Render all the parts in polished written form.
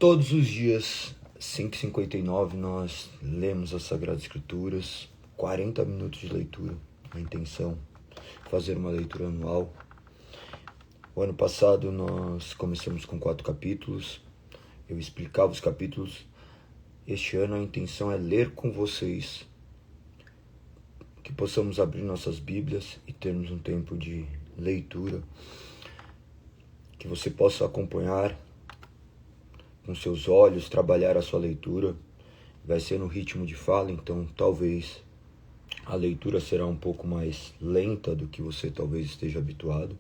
Todos os dias, 5h59, nós lemos as Sagradas Escrituras, 40 minutos de leitura. A intenção é fazer uma leitura anual. O ano passado nós começamos com 4 capítulos, eu explicava os capítulos. Este ano a intenção é ler com vocês, que possamos abrir nossas Bíblias e termos um tempo de leitura, que você possa acompanhar com seus olhos, trabalhar a sua leitura. Vai ser no ritmo de fala, então talvez a leitura será um pouco mais lenta do que você talvez esteja habituado,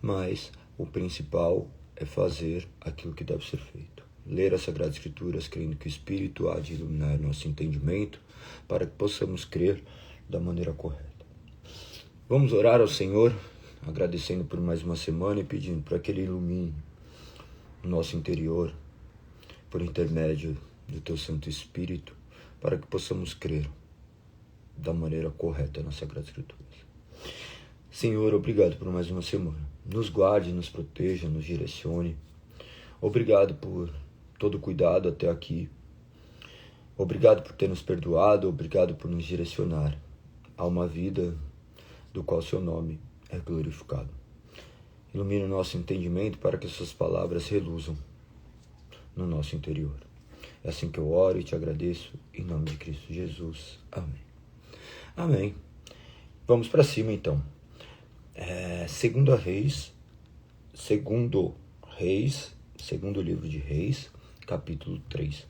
mas o principal é fazer aquilo que deve ser feito. Ler as Sagradas Escrituras, crendo que o Espírito há de iluminar nosso entendimento, para que possamos crer da maneira correta. Vamos orar ao Senhor, agradecendo por mais uma semana e pedindo para que Ele ilumine o nosso interior, por intermédio do Teu Santo Espírito, para que possamos crer da maneira correta nas Sagradas Escrituras. Senhor, obrigado por mais uma semana. Nos guarde, nos proteja, nos direcione. Obrigado por todo o cuidado até aqui. Obrigado por ter nos perdoado, obrigado por nos direcionar a uma vida do qual Seu nome é glorificado. Ilumina o nosso entendimento para que Suas palavras reluzam no nosso interior. É assim que eu oro e te agradeço, em nome de Cristo Jesus. Amém. Amém. Vamos para cima então. Segundo livro de Reis, capítulo 3.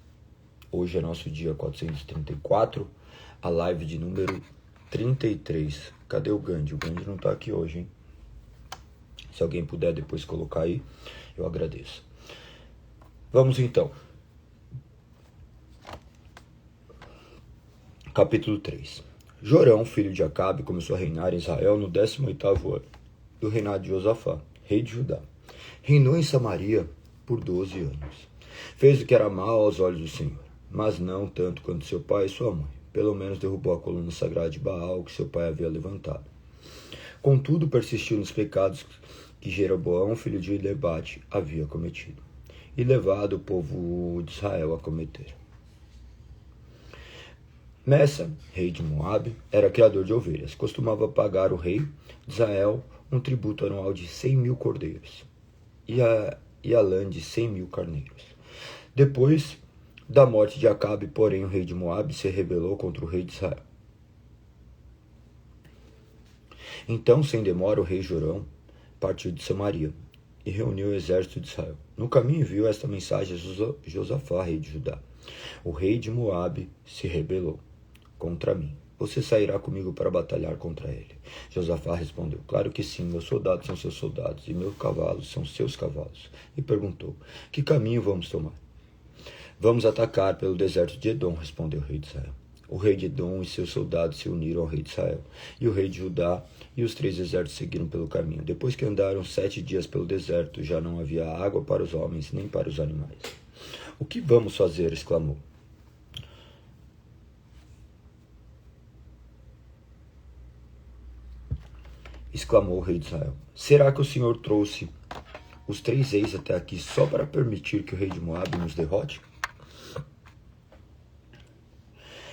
Hoje é nosso dia 434, a live de número 33. Cadê o Gandhi? O Gandhi não está aqui hoje, hein? Se alguém puder depois colocar aí, eu agradeço. Vamos então. Capítulo 3. Jorão, filho de Acabe, começou a reinar em Israel no 18º ano do reinado de Josafá, rei de Judá. Reinou em Samaria por 12 anos. Fez o que era mal aos olhos do Senhor, mas não tanto quanto seu pai e sua mãe. Pelo menos derrubou a coluna sagrada de Baal que seu pai havia levantado. Contudo, persistiu nos pecados que Jeroboão, filho de Nebate, havia cometido e levado o povo de Israel a cometer. Messa, rei de Moabe, era criador de ovelhas. Costumava pagar ao rei de Israel um tributo anual de 100.000 cordeiros e a lã de 100.000 carneiros. Depois da morte de Acabe, porém, o rei de Moabe se rebelou contra o rei de Israel. Então, sem demora, o rei Jorão partiu de Samaria e reuniu o exército de Israel. No caminho viu esta mensagem a Josafá, rei de Judá. O rei de Moabe se rebelou contra mim. Você sairá comigo para batalhar contra ele. Josafá respondeu, claro que sim, meus soldados são seus soldados e meus cavalos são seus cavalos. E perguntou, que caminho vamos tomar? Vamos atacar pelo deserto de Edom, respondeu o rei de Israel. O rei de Edom e seus soldados se uniram ao rei de Israel, e o rei de Judá e os 3 exércitos seguiram pelo caminho. Depois que andaram 7 dias pelo deserto, já não havia água para os homens nem para os animais. O que vamos fazer? Exclamou. Exclamou o rei de Israel. Será que o Senhor trouxe os 3 reis até aqui só para permitir que o rei de Moabe nos derrote?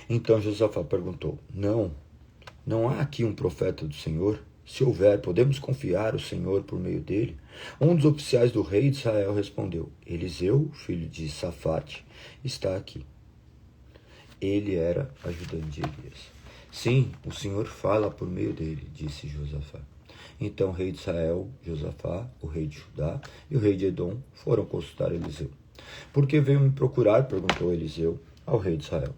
Então Josafá perguntou, não há aqui um profeta do Senhor? Se houver, podemos confiar o Senhor por meio dele? Um dos oficiais do rei de Israel respondeu, Eliseu, filho de Safate, está aqui. Ele era ajudante de Elias. Sim, o Senhor fala por meio dele, disse Josafá. Então o rei de Israel, Josafá, o rei de Judá e o rei de Edom foram consultar Eliseu. Por que veio me procurar? Perguntou Eliseu ao rei de Israel.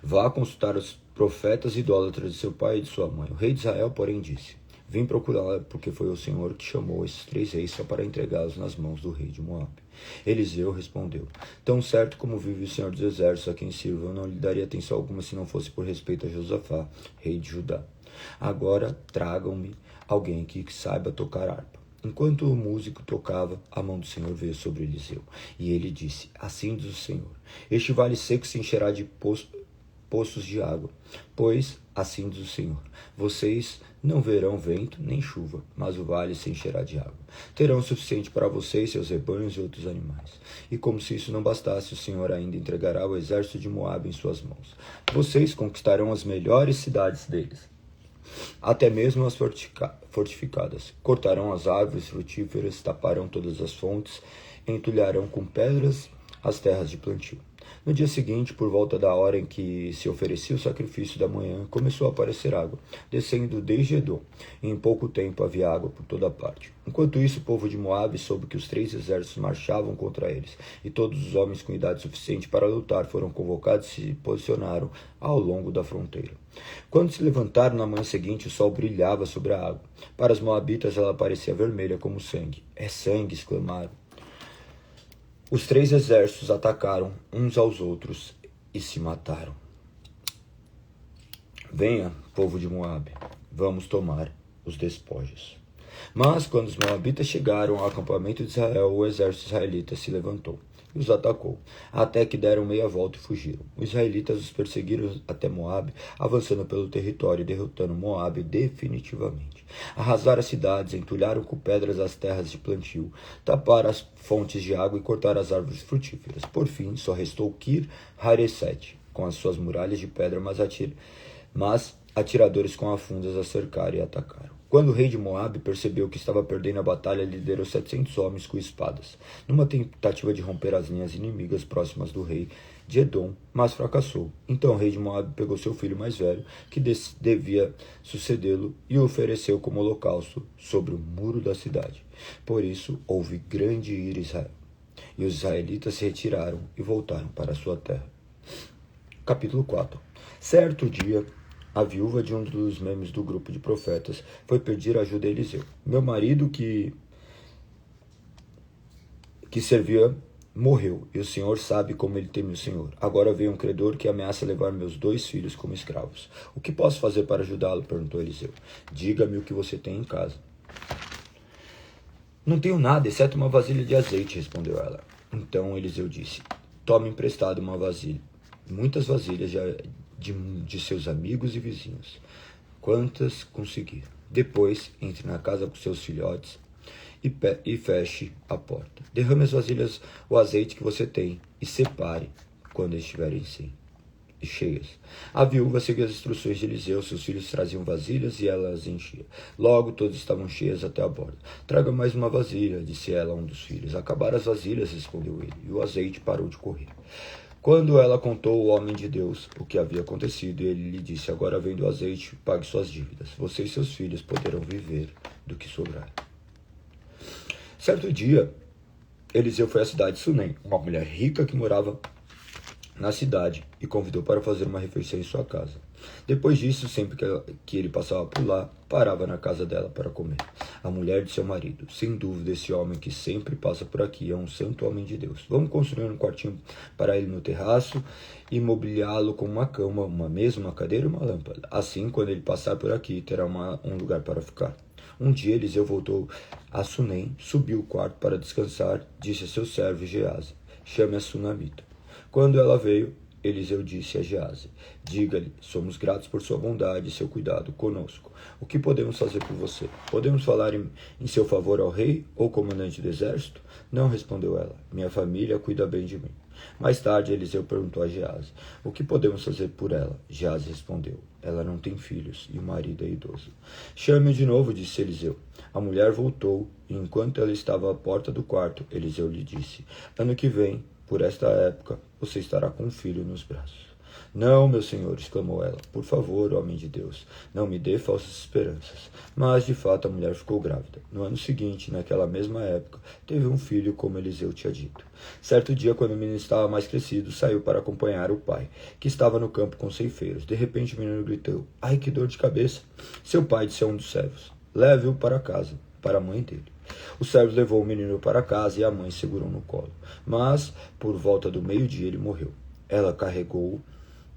Vá consultar os profetas idólatras de seu pai e de sua mãe. O rei de Israel, porém, disse, vim procurá-la porque foi o Senhor que chamou esses 3 reis só para entregá-los nas mãos do rei de Moabe. Eliseu respondeu, tão certo como vive o Senhor dos Exércitos a quem sirvo, eu não lhe daria atenção alguma se não fosse por respeito a Josafá, rei de Judá. Agora tragam-me alguém que saiba tocar harpa. Enquanto o músico tocava, a mão do Senhor veio sobre Eliseu. E ele disse, assim diz o Senhor, este vale seco se encherá de poços de água. Pois, assim diz o Senhor, vocês não verão vento nem chuva, mas o vale se encherá de água. Terão o suficiente para vocês, seus rebanhos e outros animais. E como se isso não bastasse, o Senhor ainda entregará o exército de Moabe em suas mãos. Vocês conquistarão as melhores cidades deles, até mesmo as fortificadas. Cortarão as árvores frutíferas, taparão todas as fontes, entulharão com pedras as terras de plantio. No dia seguinte, por volta da hora em que se oferecia o sacrifício da manhã, começou a aparecer água, descendo desde Edom, e em pouco tempo havia água por toda parte. Enquanto isso, o povo de Moabe soube que os 3 exércitos marchavam contra eles, e todos os homens com idade suficiente para lutar foram convocados e se posicionaram ao longo da fronteira. Quando se levantaram na manhã seguinte, o sol brilhava sobre a água. Para os moabitas ela parecia vermelha como sangue. É sangue! Exclamaram. Os 3 exércitos atacaram uns aos outros e se mataram. Venha, povo de Moabe, vamos tomar os despojos. Mas quando os moabitas chegaram ao acampamento de Israel, o exército israelita se levantou e os atacou, até que deram meia volta e fugiram. Os israelitas os perseguiram até Moabe, avançando pelo território e derrotando Moabe definitivamente. Arrasaram as cidades, entulharam com pedras as terras de plantio, taparam as fontes de água e cortaram as árvores frutíferas. Por fim, só restou Kir-Haresete, com as suas muralhas de pedra, mas atiradores com afundas a cercaram e atacaram. Quando o rei de Moabe percebeu que estava perdendo a batalha, liderou 700 homens com espadas, numa tentativa de romper as linhas inimigas próximas do rei de Edom, mas fracassou. Então o rei de Moabe pegou seu filho mais velho, que devia sucedê-lo, e o ofereceu como holocausto sobre o muro da cidade. Por isso houve grande ira em Israel, e os israelitas se retiraram e voltaram para sua terra. Capítulo 4. Certo dia, a viúva de um dos membros do grupo de profetas foi pedir ajuda a Eliseu. Meu marido que servia morreu, e o Senhor sabe como ele teme o Senhor. Agora veio um credor que ameaça levar meus 2 filhos como escravos. O que posso fazer para ajudá-lo? Perguntou Eliseu. Diga-me o que você tem em casa. Não tenho nada, exceto uma vasilha de azeite, respondeu ela. Então Eliseu disse, tome emprestado uma vasilha, muitas vasilhas de seus amigos e vizinhos, quantas conseguir. Depois, entre na casa com seus filhotes e feche a porta. Derrame as vasilhas, o azeite que você tem, e separe quando estiverem cheias. A viúva seguiu as instruções de Eliseu. Seus filhos traziam vasilhas e ela as enchia. Logo, todas estavam cheias até a borda. Traga mais uma vasilha, disse ela a um dos filhos. Acabaram as vasilhas, respondeu ele, e o azeite parou de correr. Quando ela contou ao homem de Deus o que havia acontecido, ele lhe disse, agora vendo o azeite, pague suas dívidas. Você e seus filhos poderão viver do que sobrar. Certo dia, Eliseu foi à cidade de Sunem, uma mulher rica que morava na cidade, e convidou para fazer uma refeição em sua casa. Depois disso, sempre que ele passava por lá, parava na casa dela para comer. A mulher de seu marido, sem dúvida, esse homem que sempre passa por aqui é um santo homem de Deus. Vamos construir um quartinho para ele no terraço e mobiliá-lo com uma cama, uma mesa, uma cadeira e uma lâmpada. Assim, quando ele passar por aqui, terá um lugar para ficar. Um dia, Eliseu voltou a Sunem, subiu o quarto para descansar, disse a seu servo Geazi, chame a sunamita. Quando ela veio, Eliseu disse a Geazi, diga-lhe, somos gratos por sua bondade e seu cuidado conosco. O que podemos fazer por você? Podemos falar em seu favor ao rei ou comandante do exército? Não, respondeu ela, minha família cuida bem de mim. Mais tarde, Eliseu perguntou a Geazi, o que podemos fazer por ela? Geazi respondeu, ela não tem filhos e o marido é idoso. Chame-o de novo, disse Eliseu. A mulher voltou e enquanto ela estava à porta do quarto, Eliseu lhe disse, ano que vem, por esta época, você estará com um filho nos braços. Não, meu senhor, exclamou ela, por favor, homem de Deus, não me dê falsas esperanças. Mas, de fato, a mulher ficou grávida. No ano seguinte, naquela mesma época, teve um filho, como Eliseu tinha dito. Certo dia, quando o menino estava mais crescido, saiu para acompanhar o pai, que estava no campo com ceifeiros. De repente, o menino gritou, ai, que dor de cabeça! Seu pai disse a um dos servos, leve-o para casa, para a mãe dele. O servo levou o menino para casa e a mãe segurou no colo. Mas, por volta do meio-dia, ele morreu. Ela carregou-o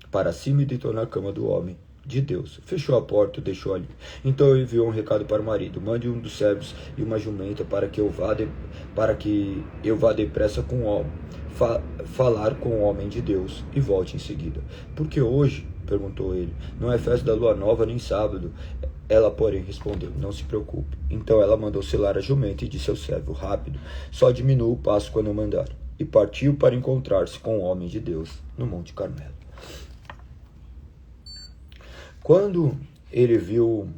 para cima e deitou na cama do homem de Deus. Fechou a porta e o deixou ali. Então ele enviou um recado para o marido: mande um dos servos e uma jumenta para que eu vá depressa com o homem, falar com o homem de Deus e volte em seguida. Porque hoje, perguntou ele, não é festa da lua nova nem sábado. Ela, porém, respondeu: não se preocupe. Então ela mandou selar a jumenta e disse ao servo: rápido, só diminua o passo quando eu mandar. E partiu para encontrar-se com o homem de Deus no Monte Carmelo. Quando ele viu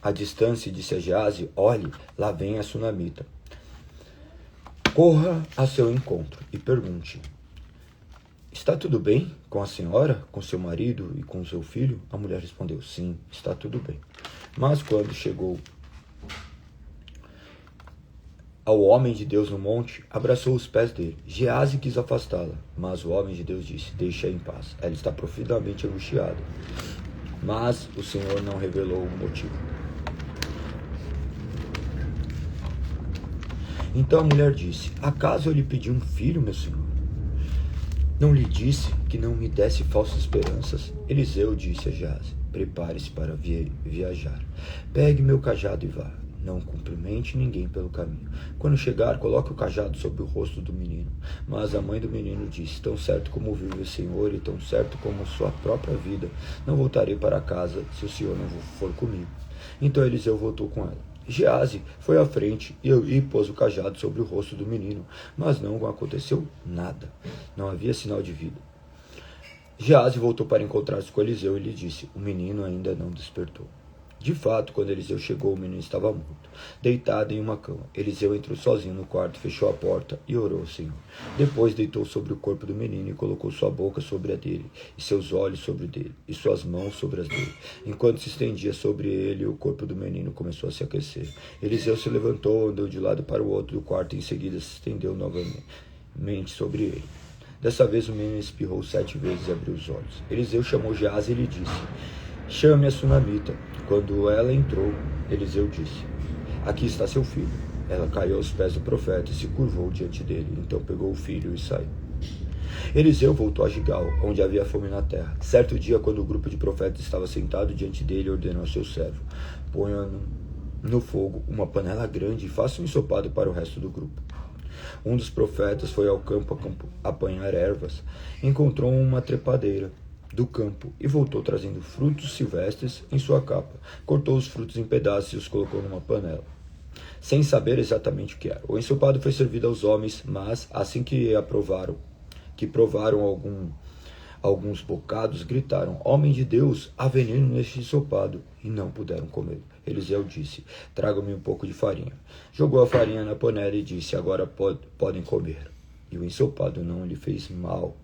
a distância, disse a Geazi: olhe, lá vem a sunamita. Corra a seu encontro e pergunte: está tudo bem com a senhora, com seu marido e com seu filho? A mulher respondeu: sim, está tudo bem. Mas quando chegou ao homem de Deus no monte, abraçou os pés dele. Geazi quis afastá-la, mas o homem de Deus disse: deixa-a em paz. Ela está profundamente angustiada. Mas o Senhor não revelou o motivo. Então a mulher disse: acaso eu lhe pedi um filho, meu senhor? Não lhe disse que não me desse falsas esperanças? Eliseu disse a Geazi: prepare-se para viajar. Pegue meu cajado e vá. Não cumprimente ninguém pelo caminho. Quando chegar, coloque o cajado sobre o rosto do menino. Mas a mãe do menino disse: tão certo como vive o Senhor e tão certo como sua própria vida, não voltarei para casa se o Senhor não for comigo. Então Eliseu voltou com ela. Geazi foi à frente e pôs o cajado sobre o rosto do menino, mas não aconteceu nada. Não havia sinal de vida. Geazi voltou para encontrar-se com Eliseu e lhe disse: o menino ainda não despertou. De fato, quando Eliseu chegou, o menino estava morto, deitado em uma cama. Eliseu entrou sozinho no quarto, fechou a porta e orou ao Senhor. Depois deitou sobre o corpo do menino e colocou sua boca sobre a dele, e seus olhos sobre o dele, e suas mãos sobre as dele. Enquanto se estendia sobre ele, o corpo do menino começou a se aquecer. Eliseu se levantou, andou de lado para o outro do quarto e em seguida se estendeu novamente sobre ele. Dessa vez o menino espirrou 7 vezes e abriu os olhos. Eliseu chamou Geazi e lhe disse: chame a sunamita. Quando ela entrou, Eliseu disse: aqui está seu filho. Ela caiu aos pés do profeta e se curvou diante dele. Então pegou o filho e saiu. Eliseu voltou a Gigal, onde havia fome na terra. Certo dia, quando o grupo de profetas estava sentado diante dele, ordenou ao seu servo: ponha no fogo uma panela grande e faça um ensopado para o resto do grupo. Um dos profetas foi ao campo apanhar ervas. Encontrou uma trepadeira do campo e voltou trazendo frutos silvestres em sua capa. Cortou os frutos em pedaços e os colocou numa panela, sem saber exatamente o que era. O ensopado foi servido aos homens, mas assim que provaram alguns bocados, gritaram: homem de Deus, há veneno neste ensopado, e não puderam comer. Eliseu disse: traga-me um pouco de farinha. Jogou a farinha na panela e disse: agora podem comer. E o ensopado não lhe fez mal.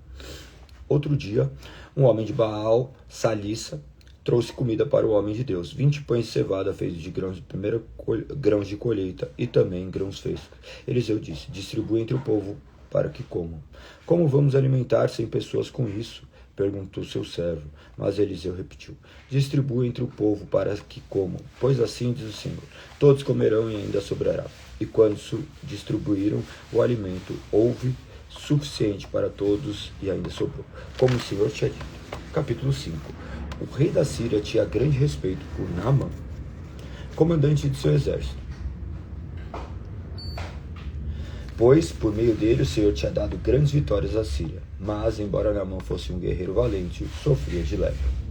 Outro dia, um homem de Baal, Salissa, trouxe comida para o homem de Deus: 20 pães de cevada feitos de grãos de colheita e também grãos frescos. Eliseu disse: distribua entre o povo para que comam. Como vamos alimentar 100 pessoas com isso? Perguntou seu servo. Mas Eliseu repetiu: distribua entre o povo para que comam, pois assim diz o Senhor: todos comerão e ainda sobrará. E quando distribuíram o alimento, houve suficiente para todos e ainda sobrou, como o Senhor tinha dito. Capítulo 5. O rei da Síria tinha grande respeito por Naamã, comandante de seu exército, pois por meio dele o Senhor tinha dado grandes vitórias à Síria. Mas, embora Naamã fosse um guerreiro valente, sofria de lepra.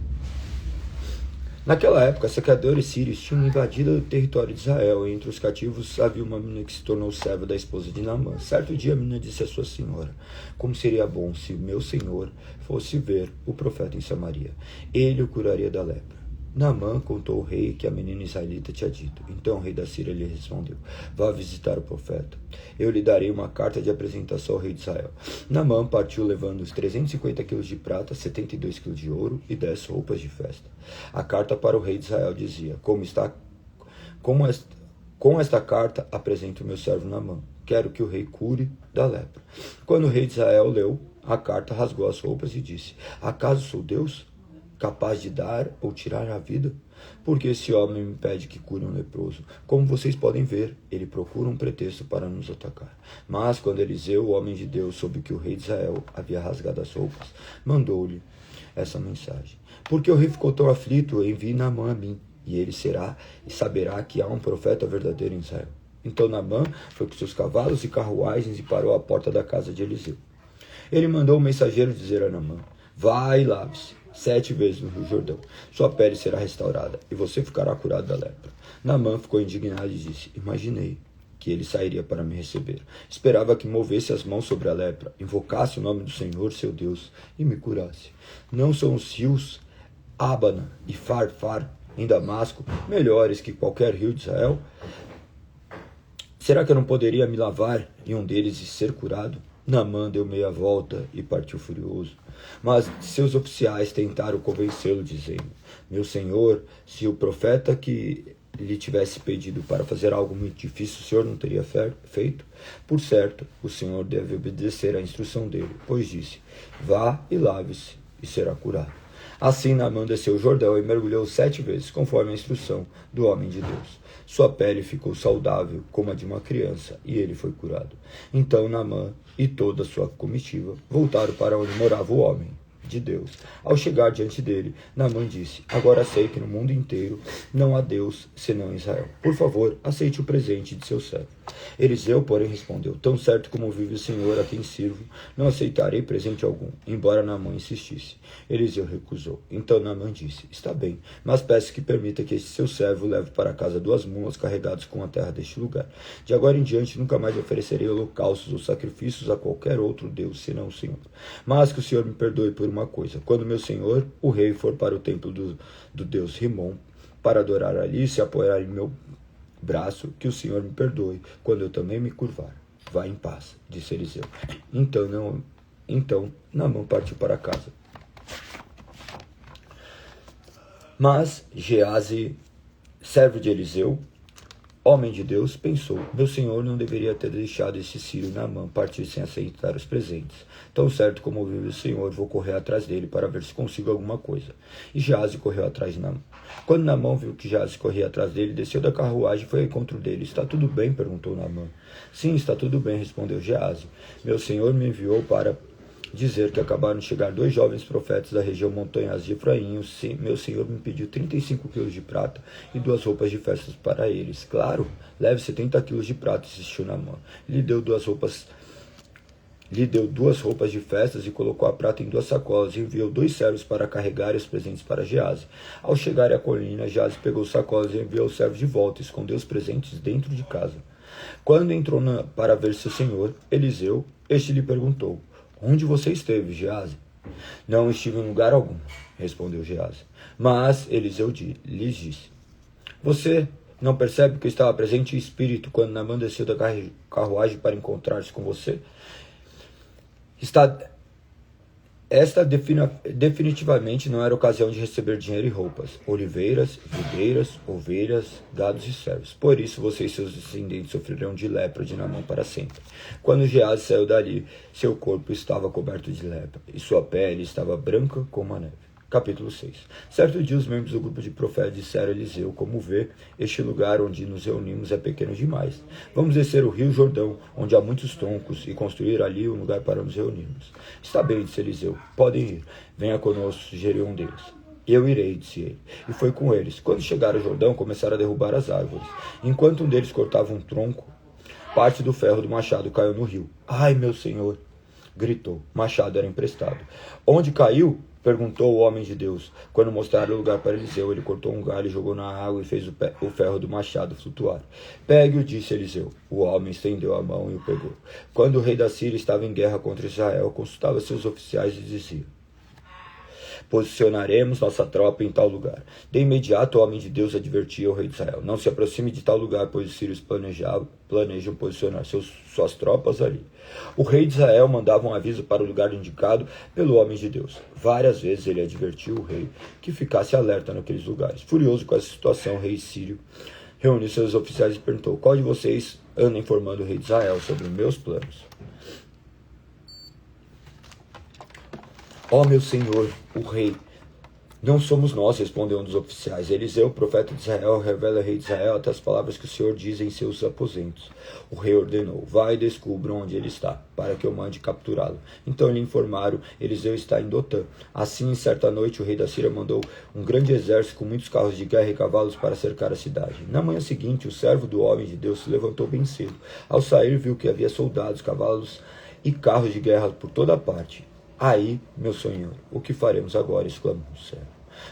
Naquela época, saqueadores sírios tinham invadido o território de Israel, e entre os cativos havia uma menina que se tornou serva da esposa de Naamã. Certo dia a menina disse à sua senhora: como seria bom se meu senhor fosse ver o profeta em Samaria. Ele o curaria da lepra. Naamã contou ao rei que a menina israelita tinha dito. Então o rei da Síria lhe respondeu: vá visitar o profeta. Eu lhe darei uma carta de apresentação ao rei de Israel. Naamã partiu levando os 350 quilos de prata, 72 quilos de ouro e 10 roupas de festa. A carta para o rei de Israel dizia: com esta carta apresento o meu servo Naamã. Quero que o rei cure da lepra. Quando o rei de Israel leu a carta, rasgou as roupas e disse: acaso sou Deus, capaz de dar ou tirar a vida? Porque esse homem me pede que cure um leproso. Como vocês podem ver, ele procura um pretexto para nos atacar. Mas quando Eliseu, o homem de Deus, soube que o rei de Israel havia rasgado as roupas, mandou-lhe essa mensagem. Porque o rei ficou tão aflito, envie Naamã a mim, e ele será e saberá que há um profeta verdadeiro em Israel. Então Naamã foi com seus cavalos e carruagens e parou à porta da casa de Eliseu. Ele mandou um mensageiro dizer a Naamã: vá e lave-se 7 vezes no Rio Jordão. Sua pele será restaurada e você ficará curado da lepra. Naamã ficou indignado e disse: imaginei que ele sairia para me receber. Esperava que movesse as mãos sobre a lepra, invocasse o nome do Senhor, seu Deus, e me curasse. Não são os rios Abana e Farfar em Damasco melhores que qualquer rio de Israel? Será que eu não poderia me lavar em um deles e ser curado? Naamã deu meia volta e partiu furioso. Mas seus oficiais tentaram convencê-lo, dizendo: meu senhor, se o profeta que lhe tivesse pedido para fazer algo muito difícil, o senhor não teria feito? Por certo, o senhor deve obedecer à instrução dele, pois disse: vá e lave-se e será curado. Assim Naamã desceu o Jordão e mergulhou 7 vezes, conforme a instrução do homem de Deus. Sua pele ficou saudável como a de uma criança, e ele foi curado. Então Naamã e toda a sua comitiva voltaram para onde morava o homem de Deus. Ao chegar diante dele, Naamã disse: agora sei que no mundo inteiro não há Deus senão em Israel. Por favor, aceite o presente de seu servo. Eliseu, porém, respondeu: tão certo como vive o Senhor a quem sirvo, não aceitarei presente algum, embora Naamã insistisse. Eliseu recusou. Então Naamã disse: está bem, mas peço que permita que este seu servo leve para casa 2 mulas carregadas com a terra deste lugar. De agora em diante nunca mais oferecerei holocaustos ou sacrifícios a qualquer outro Deus senão o Senhor. Mas que o Senhor me perdoe por uma coisa: quando meu senhor, o rei, for para o templo do Deus Rimon, para adorar ali e se apoiar em meu braço, que o Senhor me perdoe, quando eu também me curvar. Vá em paz, disse Eliseu. Então Naamã partiu para casa. Mas Geazi, servo de Eliseu, homem de Deus, pensou: meu senhor não deveria ter deixado esse sírio Naamã partir sem aceitar os presentes. Tão certo como vive o Senhor, vou correr atrás dele para ver se consigo alguma coisa. E Geazi correu atrás de Naamã. Quando Naamã viu que Geazi corria atrás dele, desceu da carruagem e foi ao encontro dele. Está tudo bem? Perguntou Naamã. Sim, está tudo bem, respondeu Geazi. Meu senhor me enviou para dizer que acabaram de chegar 2 jovens profetas da região montanhosa de Efraim. Meu senhor me pediu 35 quilos de prata e 2 roupas de festas para eles. Claro, leve 70 quilos de prata, insistiu Naamã. Lhe deu 2 roupas de festas e colocou a prata em 2 sacolas e enviou 2 servos para carregarem os presentes para Geazi. Ao chegarem à colina, Geazi pegou as sacolas e enviou os servos de volta e escondeu os presentes dentro de casa. Quando entrou para ver seu senhor, Eliseu, este lhe perguntou: onde você esteve, Geazi? Não estive em lugar algum, respondeu Geazi. Mas Eliseu lhes disse: você não percebe que eu estava presente em espírito quando Naamã desceu da carruagem para encontrar-se com você? Esta definitivamente não era ocasião de receber dinheiro e roupas, oliveiras, videiras, ovelhas, gados e servos. Por isso você e seus descendentes sofrerão de lepra de Naamã para sempre. Quando Geazi saiu dali, seu corpo estava coberto de lepra, e sua pele estava branca como a neve. Capítulo 6. Certo dia os membros do grupo de profetas disseram a Eliseu: como vê, este lugar onde nos reunimos é pequeno demais. Vamos descer o rio Jordão, onde há muitos troncos, e construir ali um lugar para nos reunirmos. Está bem, disse Eliseu, podem ir. Venha conosco, sugeriu um deles. Eu irei, disse ele. E foi com eles. Quando chegaram ao Jordão, começaram a derrubar as árvores. Enquanto um deles cortava um tronco, parte do ferro do machado caiu no rio. Ai, meu senhor! Gritou. O machado era emprestado. Onde caiu? Perguntou o homem de Deus. Quando mostraram o lugar para Eliseu, ele cortou um galho, jogou na água e fez o ferro do machado flutuar. Pegue-o, disse Eliseu. O homem estendeu a mão e o pegou. Quando o rei da Síria estava em guerra contra Israel, consultava seus oficiais e dizia: posicionaremos nossa tropa em tal lugar. De imediato o homem de Deus advertia o rei de Israel: não se aproxime de tal lugar, pois os sírios planejam posicionar suas tropas ali. O rei de Israel mandava um aviso para o lugar indicado pelo homem de Deus. Várias vezes ele advertiu o rei que ficasse alerta naqueles lugares. Furioso com essa situação, o rei sírio reuniu seus oficiais e perguntou: qual de vocês anda informando o rei de Israel sobre meus planos? Ó meu senhor, o rei, Não somos nós, respondeu um dos oficiais. Eliseu, profeta de Israel, revela ao rei de Israel até as palavras que o Senhor diz em seus aposentos. O rei ordenou: vai e descubra onde ele está, para que eu mande capturá-lo. Então lhe informaram: Eliseu está em Dotã. Assim, certa noite, o rei da Síria mandou um grande exército com muitos carros de guerra e cavalos para cercar a cidade. Na manhã seguinte, o servo do homem de Deus se levantou bem cedo. Ao sair, viu que havia soldados, cavalos e carros de guerra por toda parte. Aí, meu senhor, o que faremos agora? Exclamou o servo.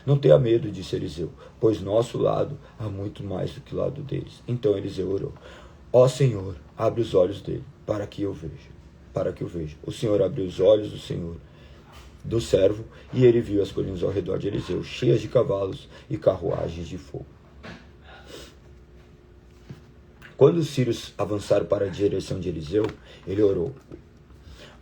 Não tenha medo, disse Eliseu, pois nosso lado há muito mais do que o lado deles. Então Eliseu orou: ó Senhor, abre os olhos dele, para que eu veja. O Senhor abriu os olhos do servo, e ele viu as colinas ao redor de Eliseu, cheias de cavalos e carruagens de fogo. Quando os sírios avançaram para a direção de Eliseu, ele orou: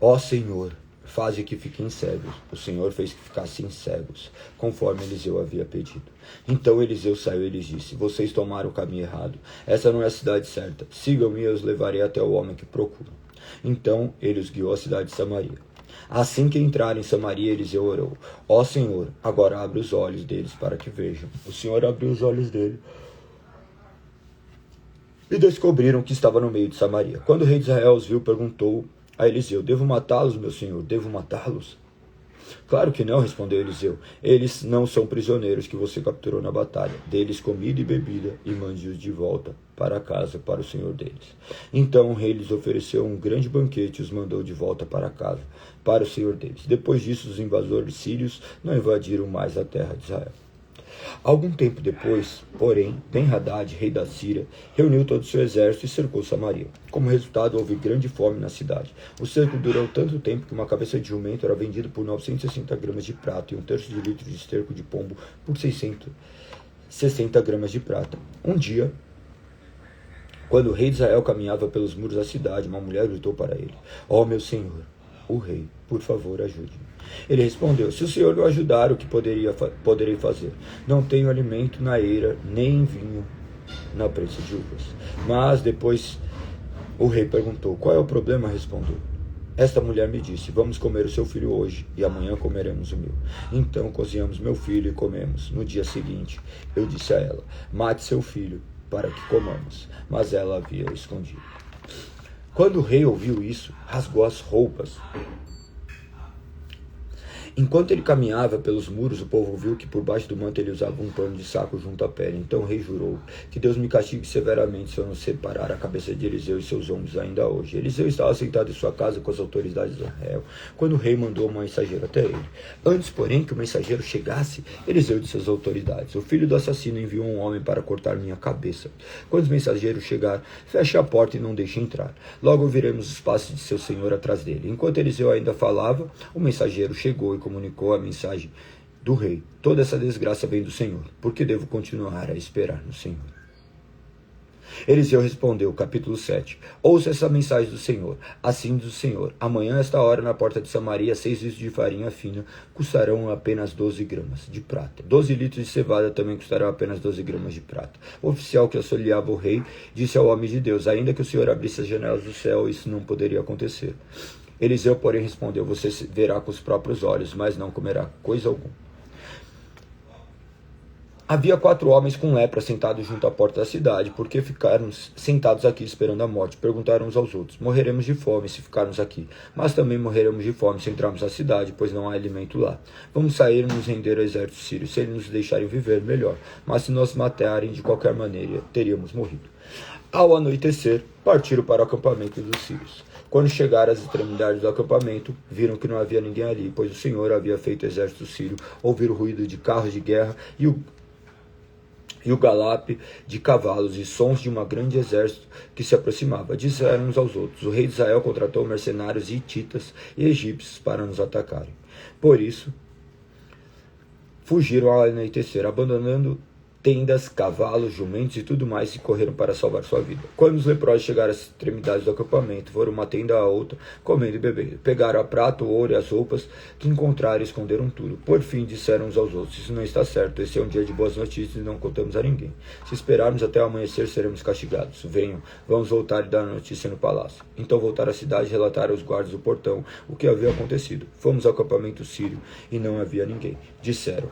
ó Senhor, faze que fiquem cegos. O Senhor fez que ficassem cegos, conforme Eliseu havia pedido. Então Eliseu saiu e lhes disse: vocês tomaram o caminho errado. Essa não é a cidade certa. Sigam-me e eu os levarei até o homem que procuram. Então ele os guiou à cidade de Samaria. Assim que entraram em Samaria, Eliseu orou: ó Senhor, agora abre os olhos deles para que vejam. O Senhor abriu os olhos dele e descobriram que estava no meio de Samaria. Quando o rei de Israel os viu, perguntou a Eliseu: devo matá-los, meu senhor? Devo matá-los? Claro que não, respondeu Eliseu. Eles não são prisioneiros que você capturou na batalha. Dê-lhes comida e bebida e mande-os de volta para casa, para o senhor deles. Então o rei lhes ofereceu um grande banquete e os mandou de volta para casa, para o senhor deles. Depois disso, os invasores sírios não invadiram mais a terra de Israel. Algum tempo depois, porém, Ben-Hadad, rei da Síria, reuniu todo o seu exército e cercou Samaria. Como resultado, houve grande fome na cidade. O cerco durou tanto tempo que uma cabeça de jumento era vendida por 960 gramas de prata e um terço de litro de esterco de pombo por 660 gramas de prata. Um dia, quando o rei de Israel caminhava pelos muros da cidade, uma mulher gritou para ele: ó meu senhor, o rei, por favor, ajude-me. Ele respondeu: se o senhor não ajudar, o que poderei fazer? Não tenho alimento na eira, nem vinho na prensa de uvas. Mas depois o rei perguntou: qual é o problema? Respondeu: esta mulher me disse: vamos comer o seu filho hoje, e amanhã comeremos o meu. Então cozinhamos meu filho e comemos. No dia seguinte, eu disse a ela: mate seu filho, para que comamos. Mas ela havia escondido. Quando o rei ouviu isso, rasgou as roupas. Enquanto ele caminhava pelos muros, o povo viu que por baixo do manto ele usava um pano de saco junto à pele. Então o rei jurou: que Deus me castigue severamente se eu não separar a cabeça de Eliseu e seus ombros ainda hoje. Eliseu estava sentado em sua casa com as autoridades de Israel, quando o rei mandou um mensageiro até ele. Antes, porém, que o mensageiro chegasse, Eliseu disse às autoridades: o filho do assassino enviou um homem para cortar minha cabeça. Quando o mensageiro chegar, feche a porta e não deixe entrar. Logo ouviremos os passos de seu senhor atrás dele. Enquanto Eliseu ainda falava, o mensageiro chegou e comunicou a mensagem do rei: toda essa desgraça vem do Senhor, porque devo continuar a esperar no Senhor. Eliseu respondeu, capítulo 7: ouça essa mensagem do Senhor. Assim diz o Senhor: amanhã, a esta hora, na porta de Samaria, 6 litros de farinha fina custarão apenas 12 gramas de prata. 12 litros de cevada também custarão apenas 12 gramas de prata. O oficial que auxiliava o rei disse ao homem de Deus: ainda que o Senhor abrisse as janelas do céu, isso não poderia acontecer. Eliseu, porém, respondeu: você verá com os próprios olhos, mas não comerá coisa alguma. Havia 4 homens com lepra sentados junto à porta da cidade. Por que ficaram sentados aqui esperando a morte? Perguntaram uns aos outros. Morreremos de fome se ficarmos aqui, mas também morreremos de fome se entrarmos na cidade, pois não há alimento lá. Vamos sair e nos render ao exército sírio. Se eles nos deixarem viver, melhor, mas se nos matarem de qualquer maneira, teríamos morrido. Ao anoitecer, partiram para o acampamento dos sírios. Quando chegaram às extremidades do acampamento, viram que não havia ninguém ali, pois o Senhor havia feito o exército sírio ouvir o ruído de carros de guerra e o galope de cavalos e sons de um grande exército que se aproximava. Disseram uns aos outros: o rei de Israel contratou mercenários hititas e egípcios para nos atacarem. Por isso, fugiram ao anoitecer, abandonando tendas, cavalos, jumentos e tudo mais, e correram para salvar sua vida. Quando os leprosos chegaram às extremidades do acampamento, foram uma tenda a outra, comendo e bebendo. Pegaram a prata, o ouro e as roupas que encontraram e esconderam tudo. Por fim, disseram uns aos outros: isso não está certo, esse é um dia de boas notícias e não contamos a ninguém. Se esperarmos até o amanhecer, seremos castigados. Venham, vamos voltar e dar a notícia no palácio. Então voltaram à cidade e relataram aos guardas do portão o que havia acontecido. Fomos ao acampamento sírio e não havia ninguém. Disseram: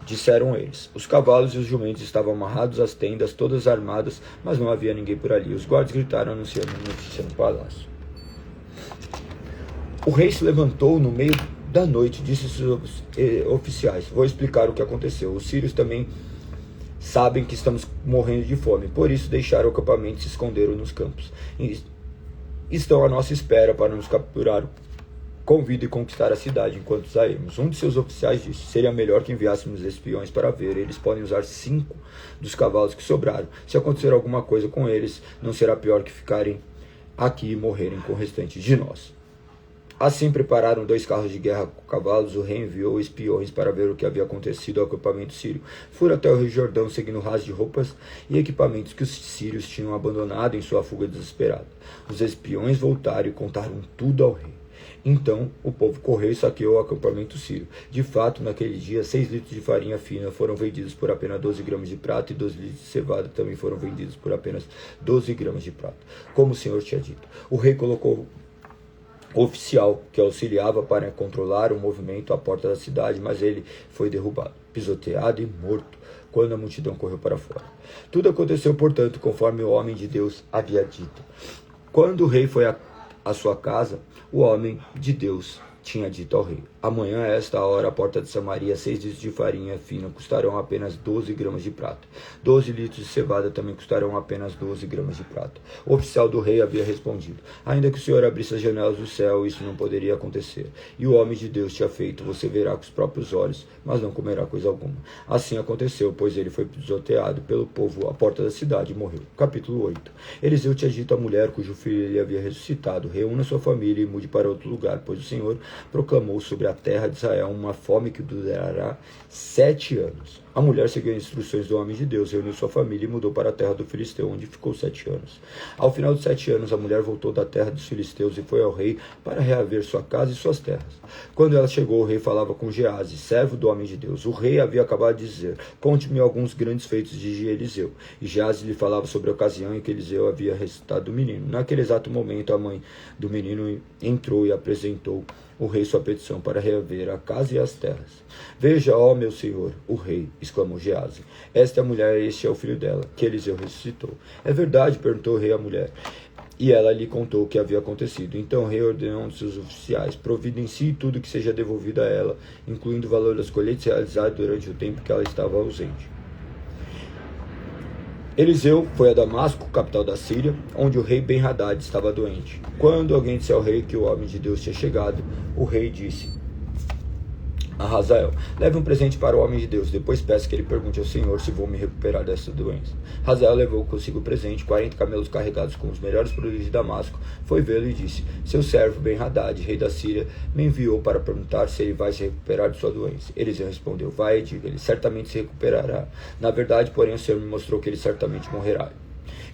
Disseram eles. Os cavalos e os jumentos estavam amarrados às tendas, todas armadas, mas não havia ninguém por ali. Os guardas gritaram, anunciando a notícia no palácio. O rei se levantou no meio da noite e disse aos oficiais: vou explicar o que aconteceu. Os sírios também sabem que estamos morrendo de fome, por isso deixaram o acampamento e se esconderam nos campos. Estão à nossa espera para nos capturar com vida e conquistar a cidade enquanto saímos. Um de seus oficiais disse: seria melhor que enviássemos espiões para ver. Eles podem usar 5 dos cavalos que sobraram. Se acontecer alguma coisa com eles, não será pior que ficarem aqui e morrerem com o restante de nós. Assim prepararam 2 carros de guerra com cavalos. O rei enviou espiões para ver o que havia acontecido ao acampamento sírio. Foram até o rio Jordão, seguindo rastros de roupas e equipamentos que os sírios tinham abandonado em sua fuga desesperada. Os espiões voltaram e contaram tudo ao rei. Então o povo correu e saqueou o acampamento sírio. De fato, naquele dia, 6 litros de farinha fina foram vendidos por apenas 12 gramas de prata e 2 litros de cevada também foram vendidos por apenas 12 gramas de prata, como o Senhor tinha dito. O rei colocou oficial que auxiliava para controlar o movimento à porta da cidade, mas ele foi derrubado, pisoteado e morto quando a multidão correu para fora. Tudo aconteceu, portanto, conforme o homem de Deus havia dito. Quando o rei foi à sua casa, o homem de Deus tinha dito ao rei: amanhã, a esta hora, a porta de Samaria, 6 litros de farinha fina custarão apenas 12 gramas de prata. 12 litros de cevada também custarão apenas 12 gramas de prata. O oficial do rei havia respondido: ainda que o Senhor abrisse as janelas do céu, isso não poderia acontecer. E o homem de Deus tinha feito: você verá com os próprios olhos, mas não comerá coisa alguma. Assim aconteceu, pois ele foi pisoteado pelo povo à porta da cidade e morreu. Capítulo 8. Eliseu tinha dito à mulher cujo filho ele havia ressuscitado: reúna sua família e mude para outro lugar, pois o Senhor proclamou sobre a terra de Israel uma fome que durará 7 anos. A mulher seguiu as instruções do homem de Deus, reuniu sua família e mudou para a terra do Filisteu, onde ficou 7 anos. Ao final dos 7 anos, a mulher voltou da terra dos filisteus e foi ao rei para reaver sua casa e suas terras. Quando ela chegou, o rei falava com Geazi, servo do homem de Deus. O rei havia acabado de dizer: conte-me alguns grandes feitos de Eliseu. E Geazi lhe falava sobre a ocasião em que Eliseu havia ressuscitado o menino. Naquele exato momento, a mãe do menino entrou e apresentou o rei sua petição para reaver a casa e as terras. Veja, ó meu senhor, o rei, exclamou Geazi, esta é a mulher, este é o filho dela, que Eliseu ressuscitou. É verdade? Perguntou o rei à mulher. E ela lhe contou o que havia acontecido. Então o rei ordenou a um de seus oficiais: providencie tudo que seja devolvido a ela, incluindo o valor das colheitas realizadas durante o tempo que ela estava ausente. Eliseu foi a Damasco, capital da Síria, onde o rei Ben-Hadad estava doente. Quando alguém disse ao rei que o homem de Deus tinha chegado, o rei disse a Hazael: leve um presente para o homem de Deus, depois peça que ele pergunte ao Senhor se vou me recuperar dessa doença. Hazael levou consigo o presente, 40 camelos carregados com os melhores produtos de Damasco, foi vê-lo e disse: seu servo Ben-Hadad, rei da Síria, me enviou para perguntar se ele vai se recuperar de sua doença. Eliseu respondeu: vai e diga, ele certamente se recuperará. Na verdade, porém, o Senhor me mostrou que ele certamente morrerá.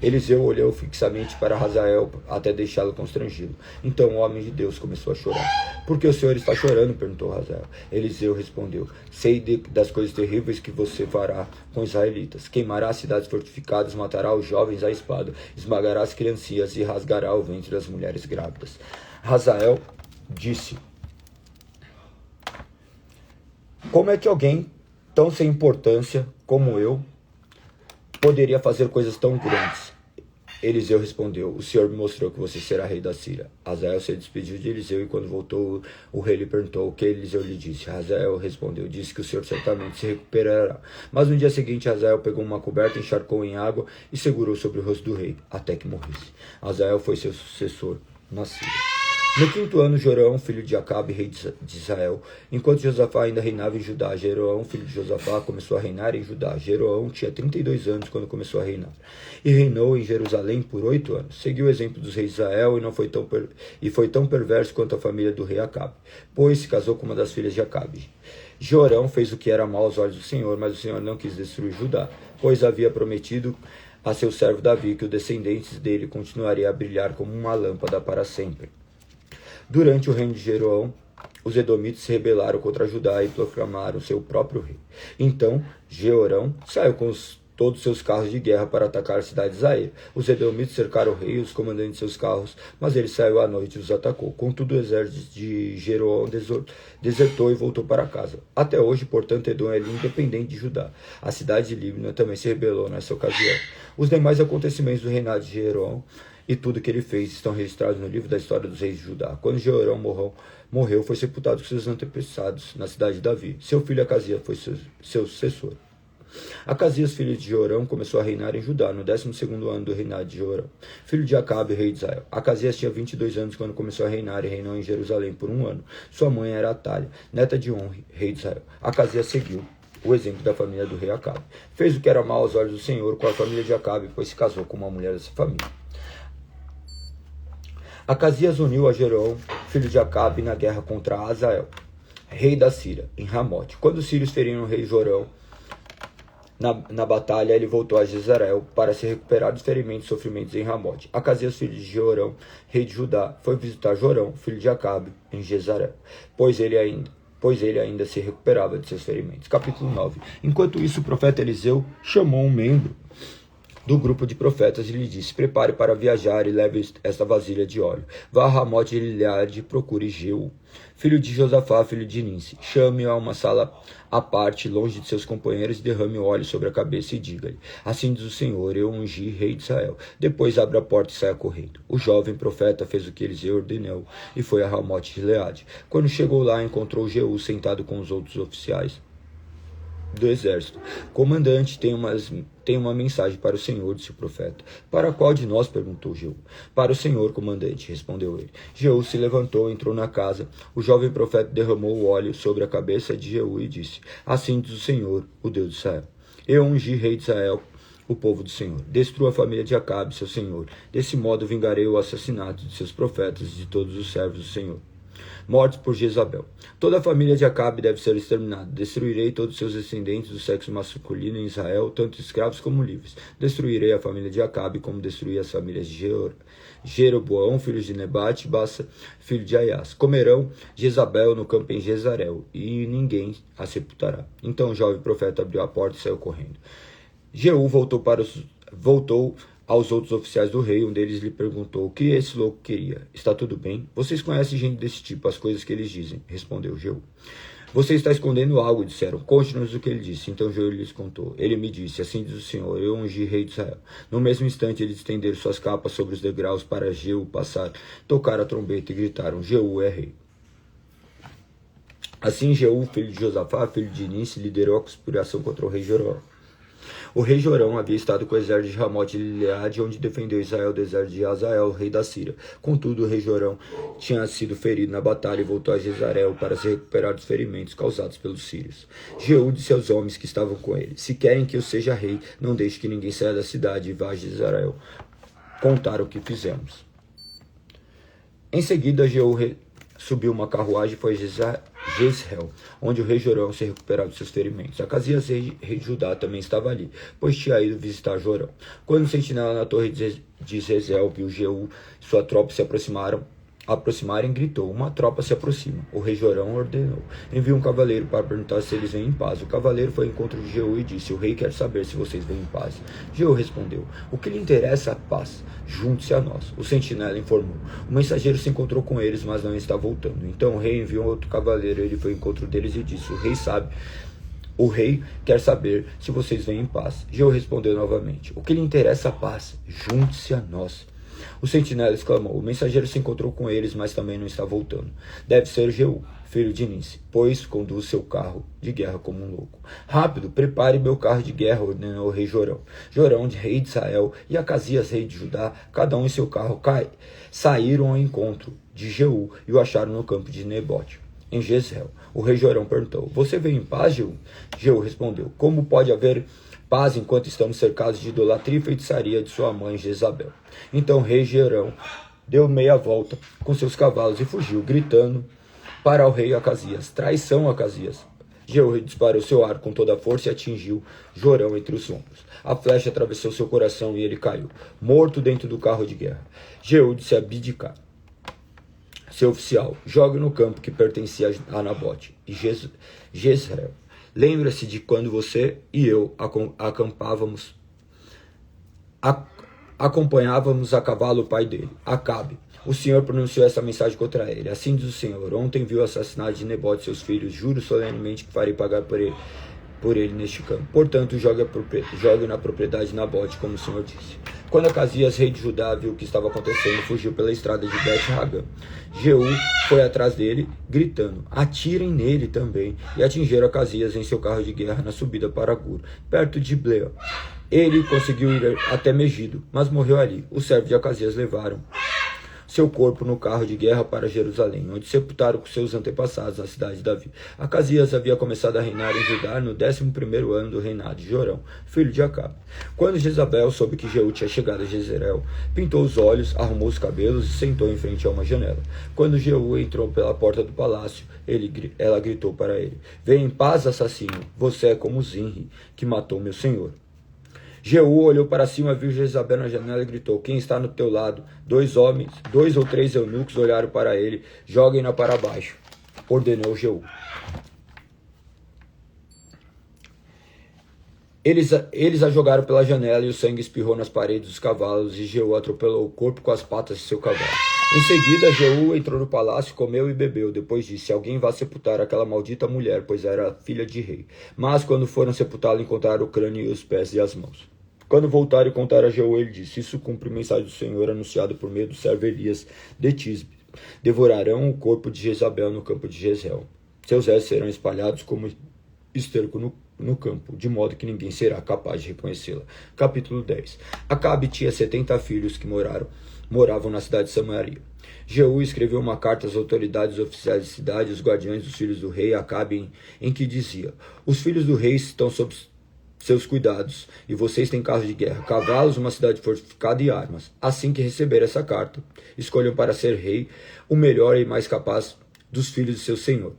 Eliseu olhou fixamente para Hazael até deixá-lo constrangido. Então o homem de Deus começou a chorar. Por que o senhor está chorando? Perguntou Hazael. Eliseu respondeu: sei das coisas terríveis que você fará com os israelitas. Queimará as cidades fortificadas, matará os jovens à espada, esmagará as criancinhas e rasgará o ventre das mulheres grávidas. Hazael disse: como é que alguém tão sem importância como eu poderia fazer coisas tão grandes? Eliseu respondeu: o Senhor me mostrou que você será rei da Síria. Hazael se despediu de Eliseu e quando voltou, o rei lhe perguntou o que Eliseu lhe disse. Hazael respondeu: disse que o Senhor certamente se recuperará. Mas no dia seguinte, Hazael pegou uma coberta, encharcou em água e segurou sobre o rosto do rei, até que morresse. Hazael foi seu sucessor na Síria. No 5º ano, Jorão, filho de Acabe, rei de Israel, enquanto Josafá ainda reinava em Judá, Jeroão, filho de Josafá, começou a reinar em Judá. Jeroão tinha 32 anos quando começou a reinar, e reinou em Jerusalém por 8 anos. Seguiu o exemplo dos reis de Israel e foi tão perverso quanto a família do rei Acabe, pois se casou com uma das filhas de Acabe. Jorão fez o que era mal aos olhos do Senhor, mas o Senhor não quis destruir Judá, pois havia prometido a seu servo Davi que os descendentes dele continuariam a brilhar como uma lâmpada para sempre. Durante o reino de Jeroão, os edomitas se rebelaram contra Judá e proclamaram seu próprio rei. Então, Jeorão saiu com os todos seus carros de guerra para atacar a cidade de Zair. Os edomitas cercaram o rei e os comandantes de seus carros, mas ele saiu à noite e os atacou. Contudo, o exército de Jeroboão desertou e voltou para casa. Até hoje, portanto, Edom é independente de Judá. A cidade de Líbana também se rebelou nessa ocasião. Os demais acontecimentos do reinado de Jeroboão e tudo que ele fez estão registrados no livro da história dos reis de Judá. Quando Jeroboão morreu, foi sepultado com seus antepassados na cidade de Davi. Seu filho Acasias foi seu sucessor. Acasias, filho de Jorão, começou a reinar em Judá no 12º ano do reinado de Jorão, filho de Acabe, rei de Israel. Acasias tinha 22 anos quando começou a reinar e reinou em Jerusalém por 1 ano. Sua mãe era Atália, neta de Onre, rei de Israel. Acasias seguiu o exemplo da família do rei Acabe. Fez o que era mal aos olhos do Senhor com a família de Acabe, pois se casou com uma mulher dessa família. Acasias uniu a Jeroboão, filho de Acabe, na guerra contra Azael, rei da Síria, em Ramote. Quando os sírios feriram o rei Jorão na batalha, ele voltou a Jezreel para se recuperar dos ferimentos e sofrimentos em Ramote. Acasias, filho de Jorão, rei de Judá, foi visitar Jorão, filho de Acabe, em Jezreel, pois ele ainda se recuperava de seus ferimentos. Capítulo 9. Enquanto isso, o profeta Eliseu chamou um membro do grupo de profetas e lhe disse: prepare para viajar e leve esta vasilha de óleo. Vá a Ramote de Gileade e procure Jeú, filho de Josafá, filho de Ninsi. Chame-o a uma sala à parte, longe de seus companheiros, e derrame o óleo sobre a cabeça e diga-lhe: assim diz o Senhor, eu ungi rei de Israel. Depois abra a porta e saia correndo. O jovem profeta fez o que Eliseu ordenou e foi a Ramote de Gileade. Quando chegou lá, encontrou Jeú sentado com os outros oficiais do exército. Comandante, tem uma mensagem para o Senhor, disse o profeta. Para qual de nós? Perguntou Jeú. Para o Senhor, comandante, respondeu ele. Jeú se levantou, entrou na casa. O jovem profeta derramou o óleo sobre a cabeça de Jeú e disse: assim diz o Senhor, o Deus de Israel. Eu ungi rei de Israel, o povo do Senhor. Destrua a família de Acabe, seu senhor. Desse modo vingarei o assassinato de seus profetas e de todos os servos do Senhor, mortos por Jezabel. Toda a família de Acabe deve ser exterminada. Destruirei todos os seus descendentes do sexo masculino em Israel, tanto escravos como livres. Destruirei a família de Acabe, como destruí as famílias de Jeroboão, filho de Nebate, Baça, filho de Aias. Comerão Jezabel no campo em Jezarel, e ninguém a sepultará. Então o jovem profeta abriu a porta e saiu correndo. Jeú voltou aos outros oficiais do rei. Um deles lhe perguntou: o que esse louco queria? Está tudo bem? Vocês conhecem gente desse tipo, as coisas que eles dizem, respondeu Jeú. Você está escondendo algo, disseram. Conte-nos o que ele disse. Então Jeú lhes contou. Ele me disse: assim diz o Senhor, eu ungi rei de Israel. No mesmo instante eles estenderam suas capas sobre os degraus para Jeú passar, tocaram a trombeta e gritaram: Jeú é rei. Assim Jeú, filho de Josafá, filho de Ninsi, liderou a conspiração contra o rei Jorão. O rei Jorão havia estado com o exército de Ramote de Gileade, onde defendeu Israel do exército de Azael, rei da Síria. Contudo, o rei Jorão tinha sido ferido na batalha e voltou a Jezreel para se recuperar dos ferimentos causados pelos sírios. Jeú disse aos homens que estavam com ele: se querem que eu seja rei, não deixe que ninguém saia da cidade e vá a Jezreel contar o que fizemos. Em seguida, Jeú subiu uma carruagem e foi a Jezreel, onde o rei Jorão se recuperava de seus ferimentos. Acasias, rei de Judá, também estava ali, pois tinha ido visitar Jorão. Quando o sentinela na torre de Jezreel viu Jeú e sua tropa se aproximarem, gritou: uma tropa se aproxima. O rei Jorão ordenou: envie um cavaleiro para perguntar se eles vêm em paz. O cavaleiro foi ao encontro de Jeú e disse: o rei quer saber se vocês vêm em paz. Jeú respondeu: o que lhe interessa é a paz. Junte-se a nós. O sentinela informou: o mensageiro se encontrou com eles, mas não está voltando. Então o rei enviou outro cavaleiro. Ele foi ao encontro deles e disse: o rei quer saber se vocês vêm em paz. Jeú respondeu novamente: o que lhe interessa é a paz. Junte-se a nós. O sentinela exclamou: o mensageiro se encontrou com eles, mas também não está voltando. Deve ser Jeú, filho de Ninsi, pois conduz seu carro de guerra como um louco. Rápido, prepare meu carro de guerra, ordenou o rei Jorão. Jorão, rei de Israel, e Acasias, rei de Judá, cada um em seu carro, saíram ao encontro de Jeú e o acharam no campo de Nebote, em Jezreel. O rei Jorão perguntou: você veio em paz, Jeú? Jeú respondeu: como pode haver paz enquanto estamos cercados de idolatria e feitiçaria de sua mãe Jezabel? Então o rei Jorão deu meia volta com seus cavalos e fugiu, gritando para o rei Acasias: traição, Acasias! Jeú disparou seu arco com toda a força e atingiu Jorão entre os ombros. A flecha atravessou seu coração e ele caiu, morto dentro do carro de guerra. Jeú disse a Bidkar, seu oficial: jogue no campo que pertencia a Nabote e Jezreel. Lembra-se de quando você e eu acompanhávamos a cavalo o pai dele, Acabe. O Senhor pronunciou essa mensagem contra ele. Assim diz o Senhor: ontem viu o assassinato de Nabote e seus filhos. Juro solenemente que farei pagar por ele neste campo. Portanto, jogue na propriedade de Nabote, como o Senhor disse. Quando Acasias, rei de Judá, viu o que estava acontecendo, fugiu pela estrada de Bet-Hagã. Jeú foi atrás dele, gritando: atirem nele também. E atingiram Acasias em seu carro de guerra na subida para Gur, perto de Blea. Ele conseguiu ir até Megido, mas morreu ali. Os servos de Acasias levaram seu corpo no carro de guerra para Jerusalém, onde sepultaram com seus antepassados na cidade de Davi. Acasias havia começado a reinar em Judá no 11º ano do reinado de Jorão, filho de Acabe. Quando Jezabel soube que Jeú tinha chegado a Jezreel, pintou os olhos, arrumou os cabelos e sentou em frente a uma janela. Quando Jeú entrou pela porta do palácio, ela gritou para ele: venha em paz, assassino, você é como Zinri, que matou meu senhor. Jeú olhou para cima, viu Jezabel na janela e gritou: quem está no teu lado? 2 ou 3 eunucos olharam para ele. Joguem-na para baixo, ordenou Jeú. Eles a jogaram pela janela e o sangue espirrou nas paredes dos cavalos, e Jeú atropelou o corpo com as patas de seu cavalo. Em seguida, Jeú entrou no palácio, comeu e bebeu. Depois disse: alguém vá sepultar aquela maldita mulher, pois era filha de rei. Mas quando foram sepultá-la, encontraram o crânio e os pés e as mãos. Quando voltaram e contaram a Jeú, ele disse: isso cumpre a mensagem do Senhor anunciado por meio do servo Elias de Tisbe. Devorarão o corpo de Jezabel no campo de Jezreel. Seus restos serão espalhados como esterco no campo, de modo que ninguém será capaz de reconhecê-la. Capítulo 10. Acabe tinha 70 filhos que moravam na cidade de Samaria. Jeú escreveu uma carta às autoridades oficiais da cidade, os guardiões dos filhos do rei Acabe, em que dizia: os filhos do rei estão sob seus cuidados, e vocês têm carros de guerra, cavalos, uma cidade fortificada e armas. Assim que receber essa carta, escolham para ser rei o melhor e mais capaz dos filhos de seu senhor,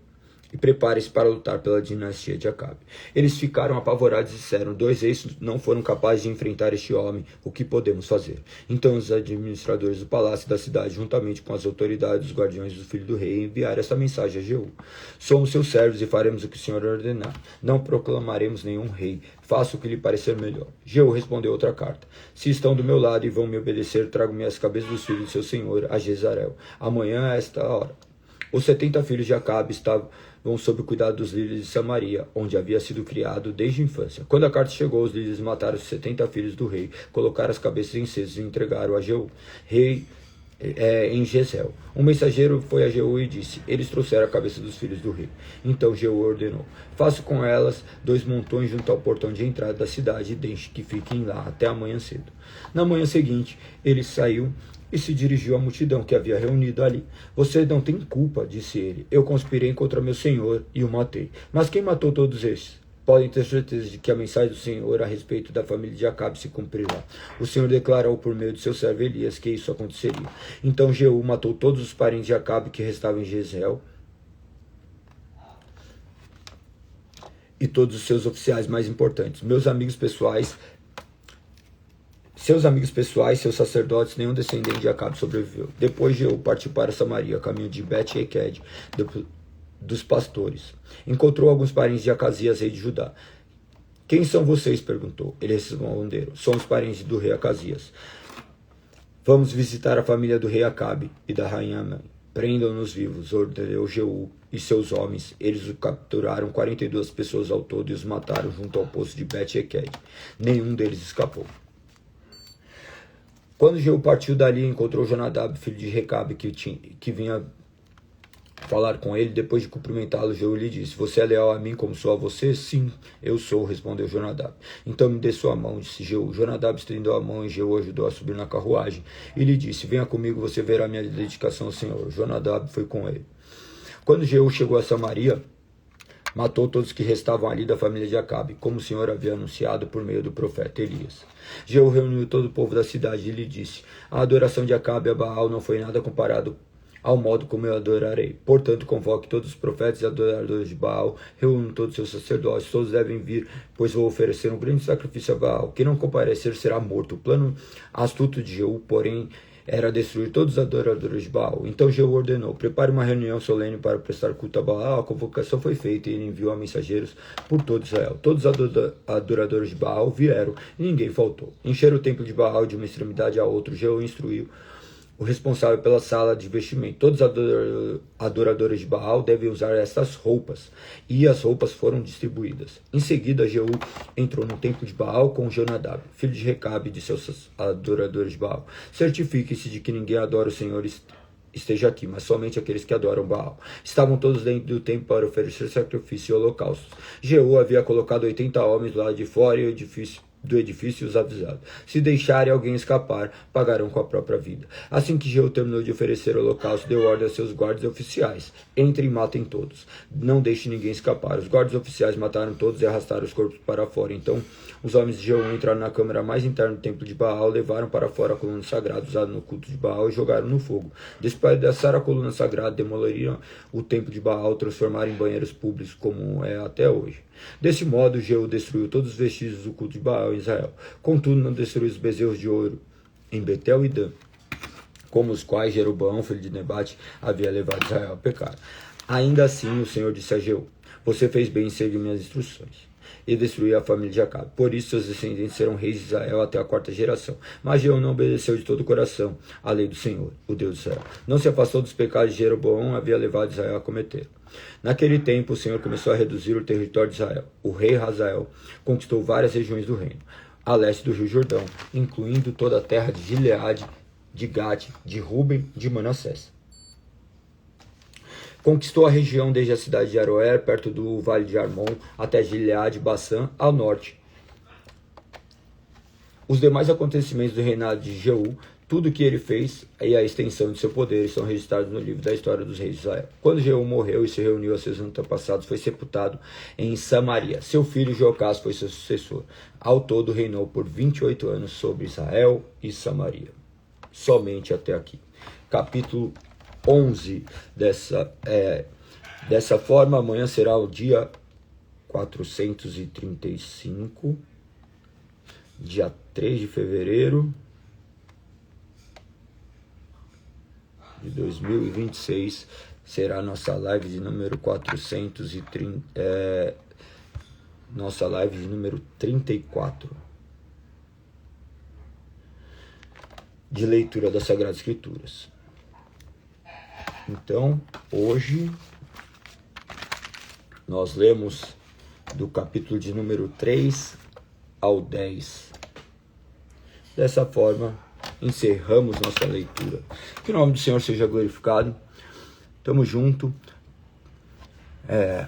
e prepare-se para lutar pela dinastia de Acabe. Eles ficaram apavorados e disseram: 2 reis não foram capazes de enfrentar este homem, o que podemos fazer? Então os administradores do palácio da cidade, juntamente com as autoridades dos guardiões do filho do rei, enviaram esta mensagem a Jeú: somos seus servos e faremos o que o Senhor ordenar. Não proclamaremos nenhum rei. Faça o que lhe parecer melhor. Jeú respondeu outra carta: se estão do meu lado e vão me obedecer, trago-me as cabeças dos filhos de seu senhor a Jezreel. Amanhã, a esta hora. Os 70 filhos de Acabe estavam sob o cuidado dos líderes de Samaria, onde havia sido criado desde a infância. Quando a carta chegou, os líderes mataram os 70 filhos do rei, colocaram as cabeças em cestos e entregaram a Jeú, rei em Jezreel. Um mensageiro foi a Jeú e disse: eles trouxeram a cabeça dos filhos do rei. Então Jeú ordenou: faça com elas 2 montões junto ao portão de entrada da cidade e deixe que fiquem lá até amanhã cedo. Na manhã seguinte, ele saiu e se dirigiu à multidão que havia reunido ali. Você não tem culpa, disse ele. Eu conspirei contra meu senhor e o matei. Mas quem matou todos estes? Podem ter certeza de que a mensagem do Senhor a respeito da família de Acabe se cumprirá. O Senhor declarou por meio de seu servo Elias que isso aconteceria. Então Jeú matou todos os parentes de Acabe que restavam em Jezreel e todos os seus oficiais mais importantes. Seus amigos pessoais, seus sacerdotes, nenhum descendente de Acabe sobreviveu. Depois Jeú partiu para Samaria, caminho de Bet-Eked, dos pastores. Encontrou alguns parentes de Acasias, rei de Judá. Quem são vocês? Perguntou. Eles responderam: somos parentes do rei Acasias. Vamos visitar a família do rei Acabe e da rainha mãe. Prendam-nos vivos, ordenou Jeú e seus homens. Eles capturaram 42 pessoas ao todo e os mataram junto ao poço de Bet-Eked. Nenhum deles escapou. Quando Jeú partiu dali, encontrou Jonadab, filho de Recabe, que vinha falar com ele. Depois de cumprimentá-lo, Jeú lhe disse: você é leal a mim como sou a você? Sim, eu sou, respondeu Jonadab. Então me dê sua mão, disse Jeú. Jonadab estendeu a mão e Jeú ajudou a subir na carruagem. E lhe disse: venha comigo, você verá minha dedicação ao Senhor. Jonadab foi com ele. Quando Jeú chegou a Samaria, matou todos que restavam ali da família de Acabe, como o Senhor havia anunciado por meio do profeta Elias. Jeú reuniu todo o povo da cidade e lhe disse: a adoração de Acabe a Baal não foi nada comparado ao modo como eu adorarei. Portanto, convoque todos os profetas e adoradores de Baal, reúnam todos os seus sacerdotes, todos devem vir, pois vou oferecer um grande sacrifício a Baal. Quem não comparecer será morto. O plano astuto de Jeú, porém, era destruir todos os adoradores de Baal. Então Jeú ordenou: prepare uma reunião solene para prestar culto a Baal. A convocação foi feita e ele enviou mensageiros por todo Israel. Todos os adoradores de Baal vieram e ninguém faltou. Encheram o templo de Baal de uma extremidade a outra. Jeú instruiu o responsável pela sala de vestimento: todos os adoradores de Baal devem usar estas roupas. E as roupas foram distribuídas. Em seguida, Jeú entrou no templo de Baal com Jonadab, filho de Recabe, de seus adoradores de Baal. Certifique-se de que ninguém adora o Senhor esteja aqui, mas somente aqueles que adoram Baal. Estavam todos dentro do templo para oferecer sacrifício e holocaustos. Jeú havia colocado 80 homens lá de fora do edifício e os avisado: se deixarem alguém escapar, pagarão com a própria vida. Assim que Jeú terminou de oferecer o holocausto, deu ordem a seus guardas e oficiais: entrem e matem todos, não deixe ninguém escapar. Os guardas oficiais mataram todos e arrastaram os corpos para fora. Então os homens de Jeú entraram na câmara mais interna do templo de Baal, levaram para fora a coluna sagrada usada no culto de Baal e jogaram no fogo. Despedaçaram a coluna sagrada, demoliram o templo de Baal, transformaram em banheiros públicos como é até hoje. Desse modo, Jeú destruiu todos os vestígios do culto de Baal em Israel. Contudo, não destruiu os bezerros de ouro em Betel e Dan, como os quais Jeroboão, filho de Nebate, havia levado Israel a pecar. Ainda assim, o Senhor disse a Jeú: você fez bem em seguir minhas instruções e destruir a família de Acabe. Por isso, seus descendentes serão reis de Israel até a 4ª geração. Mas Jeú não obedeceu de todo o coração à lei do Senhor, o Deus de Israel. Não se afastou dos pecados de Jeroboão havia levado Israel a cometer. Naquele tempo, o Senhor começou a reduzir o território de Israel. O rei Hazael conquistou várias regiões do reino, a leste do rio Jordão, incluindo toda a terra de Gileade, de Gade, de Ruben e de Manassés. Conquistou a região desde a cidade de Aroer, perto do vale de Armon, até Gileade e Bassã, ao norte. Os demais acontecimentos do reinado de Jeú, tudo o que ele fez e a extensão de seu poder estão registrados no livro da história dos reis de Israel. Quando Jeú morreu e se reuniu a seus antepassados, foi sepultado em Samaria. Seu filho Joacás foi seu sucessor. Ao todo reinou por 28 anos sobre Israel e Samaria. Somente até aqui. Capítulo 11 dessa forma, amanhã será o dia 435, dia 3 de fevereiro de 2026, será nossa live de número 430, nossa live de número 34, de leitura das Sagradas Escrituras. Então, hoje, nós lemos do capítulo de número 3 ao 10. Dessa forma, encerramos nossa leitura. Que o nome do Senhor seja glorificado. Tamo junto.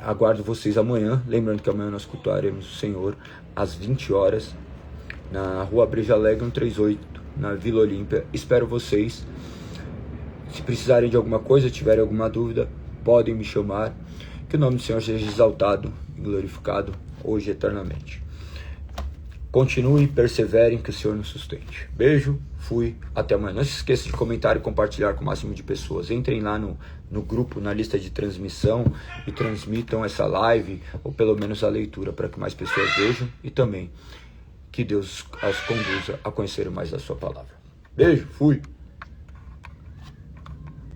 Aguardo vocês amanhã. Lembrando que amanhã nós cultuaremos o Senhor às 20 horas, na Rua Breja Alegre 138, na Vila Olímpia. Espero vocês. Se precisarem de alguma coisa, tiverem alguma dúvida, podem me chamar. Que o nome do Senhor seja exaltado e glorificado hoje e eternamente. Continue e perseverem, que o Senhor nos sustente. Beijo, fui, até amanhã. Não se esqueça de comentar e compartilhar com o máximo de pessoas. Entrem lá no grupo, na lista de transmissão, e transmitam essa live, ou pelo menos a leitura, para que mais pessoas vejam, e também que Deus as conduza a conhecer mais da sua palavra. Beijo, fui.